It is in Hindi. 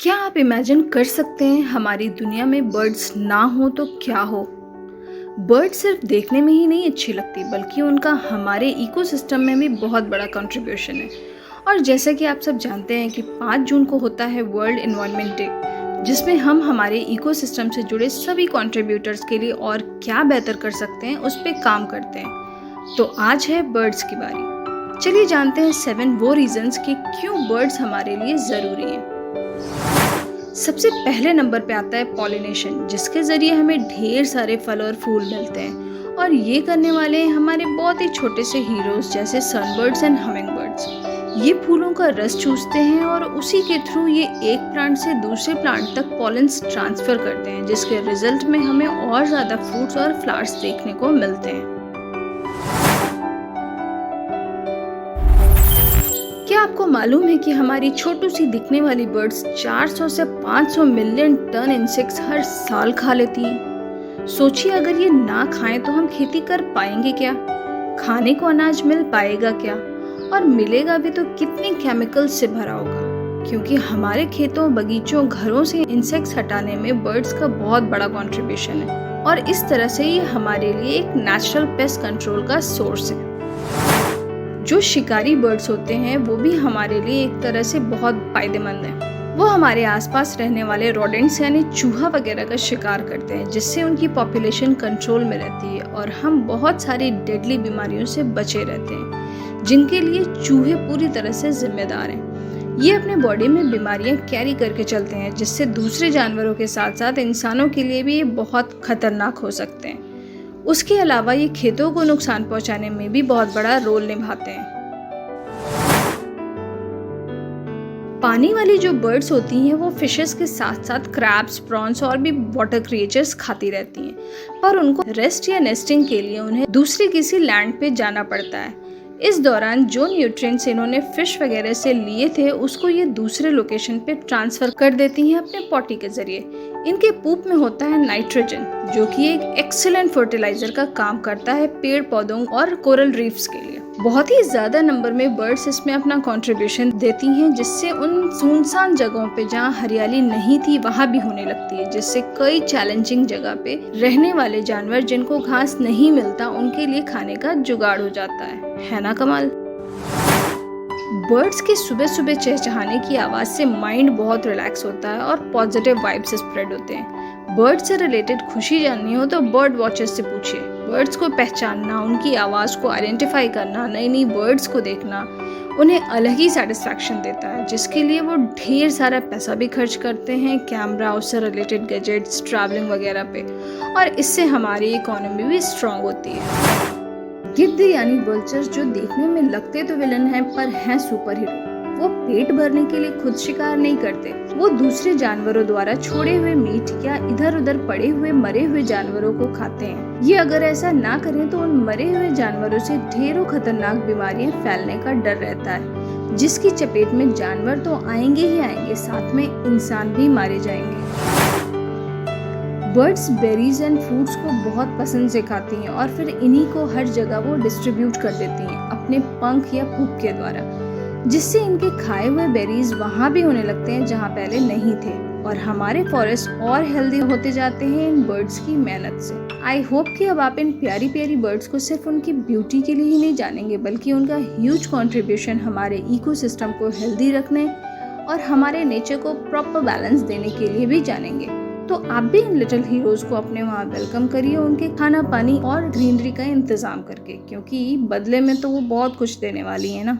क्या आप इमेजिन कर सकते हैं हमारी दुनिया में बर्ड्स ना हो तो क्या हो? बर्ड सिर्फ देखने में ही नहीं अच्छी लगती बल्कि उनका हमारे इकोसिस्टम में भी बहुत बड़ा कंट्रीब्यूशन है। और जैसा कि आप सब जानते हैं कि 5 जून को होता है वर्ल्ड एनवायरनमेंट डे, जिसमें हम हमारे इकोसिस्टम से जुड़े सभी कंट्रीब्यूटर्स के लिए और क्या बेहतर कर सकते हैं उस पर काम करते हैं। तो आज है बर्ड्स की बारी। चलिए जानते हैं 7 वो रीजंस कि क्यों बर्ड्स हमारे लिए ज़रूरी हैं। सबसे पहले नंबर पे आता है पॉलिनेशन, जिसके जरिए हमें ढेर सारे फल और फूल मिलते हैं। और ये करने वाले हैं हमारे बहुत ही छोटे से हीरोज जैसे सनबर्ड्स एंड हमिंगबर्ड्स। ये फूलों का रस चूसते हैं और उसी के थ्रू ये एक प्लांट से दूसरे प्लांट तक पॉलेंस ट्रांसफर करते हैं, जिसके रिजल्ट में हमें और ज़्यादा फ्रूट्स और फ्लावर्स देखने को मिलते हैं। क्या आपको मालूम है कि हमारी छोटी सी दिखने वाली बर्ड्स 400 से 500 मिलियन टन इंसेक्ट्स हर साल खा लेती हैं? सोचिए, अगर ये ना खाएं तो हम खेती कर पाएंगे क्या? खाने को अनाज मिल पाएगा क्या? और मिलेगा भी तो कितने केमिकल्स से भरा होगा? क्योंकि हमारे खेतों, बगीचों, घरों से इंसेक्ट्स हटाने में बर्ड्स का बहुत बड़ा कंट्रीब्यूशन है और इस तरह से ये हमारे लिए एक नेचुरल पेस्ट कंट्रोल का सोर्स है। जो शिकारी बर्ड्स होते हैं वो भी हमारे लिए एक तरह से बहुत फायदेमंद हैं। वो हमारे आसपास रहने वाले रोडेंट्स यानी चूहा वगैरह का शिकार करते हैं, जिससे उनकी पॉपुलेशन कंट्रोल में रहती है और हम बहुत सारी डेडली बीमारियों से बचे रहते हैं, जिनके लिए चूहे पूरी तरह से जिम्मेदार हैं। ये अपने बॉडी में बीमारियां कैरी करके चलते हैं, जिससे दूसरे जानवरों के साथ साथ इंसानों के लिए भी ये बहुत खतरनाक हो सकते हैं। उसके अलावा ये खेतों को नुकसान पहुंचाने में भी बहुत बड़ा रोल निभाते हैं। पानी वाली जो बर्ड्स होती हैं वो फिशेस के साथ साथ क्रैब्स, प्रॉन्स और भी वाटर क्रिएचर्स खाती रहती हैं, पर उनको रेस्ट या नेस्टिंग के लिए उन्हें दूसरे किसी लैंड पे जाना पड़ता है। इस दौरान जो न्यूट्रिएंट्स इन्होंने फिश वगैरह से लिए थे उसको ये दूसरे लोकेशन पे ट्रांसफर कर देती हैं अपने पॉटी के जरिए। इनके पूप में होता है नाइट्रोजन, जो कि एक एक्सीलेंट फर्टिलाइजर का काम करता है पेड़ पौधों और कोरल रीफ्स के लिए। बहुत ही ज्यादा नंबर में बर्ड्स इसमें अपना कंट्रीब्यूशन देती हैं, जिससे उन सुनसान जगहों पे जहाँ हरियाली नहीं थी वहाँ भी होने लगती है, जिससे कई चैलेंजिंग जगह पे रहने वाले जानवर जिनको घास नहीं मिलता उनके लिए खाने का जुगाड़ हो जाता है ना कमाल? बर्ड्स के सुबह सुबह चहचहाने की आवाज़ से माइंड बहुत रिलैक्स होता है और पॉजिटिव वाइब्स स्प्रेड होते हैं। बर्ड से रिलेटेड खुशी जाननी हो तो बर्ड वॉचर्स से पूछिए। बर्ड्स को पहचानना, उनकी आवाज़ को आइडेंटिफाई करना, नई नई बर्ड्स को देखना उन्हें अलग ही सेटिस्फैक्शन देता है, जिसके लिए वो ढेर सारा पैसा भी खर्च करते हैं कैमरा, उससे रिलेटेड गैजेट्स, ट्रैवलिंग वगैरह पे, और इससे हमारी इकोनॉमी भी स्ट्रांग होती है। गिद्ध यानी वल्चर्स, जो देखने में लगते तो विलन हैं पर हैं सुपर हीरो, वो पेट भरने के लिए खुद शिकार नहीं करते, वो दूसरे जानवरों द्वारा छोड़े हुए मीट या इधर उधर पड़े हुए मरे हुए जानवरों को खाते हैं। ये अगर ऐसा ना करें तो उन मरे हुए जानवरों से ढेरों खतरनाक बीमारियां फैलने का डर रहता है, जिसकी चपेट में जानवर तो आएंगे ही आएंगे, साथ में इंसान भी मारे जाएंगे। बर्ड्स बेरीज एंड फ्रूट्स को बहुत पसंद से खाती हैं और फिर इन्हीं को हर जगह वो डिस्ट्रीब्यूट कर देती हैं अपने पंख या पूप के द्वारा, जिससे इनके खाए हुए बेरीज वहाँ भी होने लगते हैं जहाँ पहले नहीं थे, और हमारे फॉरेस्ट और हेल्दी होते जाते हैं इन बर्ड्स की मेहनत से। आई होप कि अब आप इन प्यारी प्यारी बर्ड्स को सिर्फ उनकी ब्यूटी के लिए ही नहीं जानेंगे, बल्कि उनका ह्यूज कंट्रीब्यूशन हमारे इकोसिस्टम को हेल्दी रखने और हमारे नेचर को प्रॉपर बैलेंस देने के लिए भी जानेंगे। तो आप भी इन लिटिल हीरोज को अपने वहाँ वेलकम करिए, उनके खाना पानी और ग्रीनरी का इंतजाम करके, क्योंकि बदले में तो वो बहुत कुछ देने वाली है ना।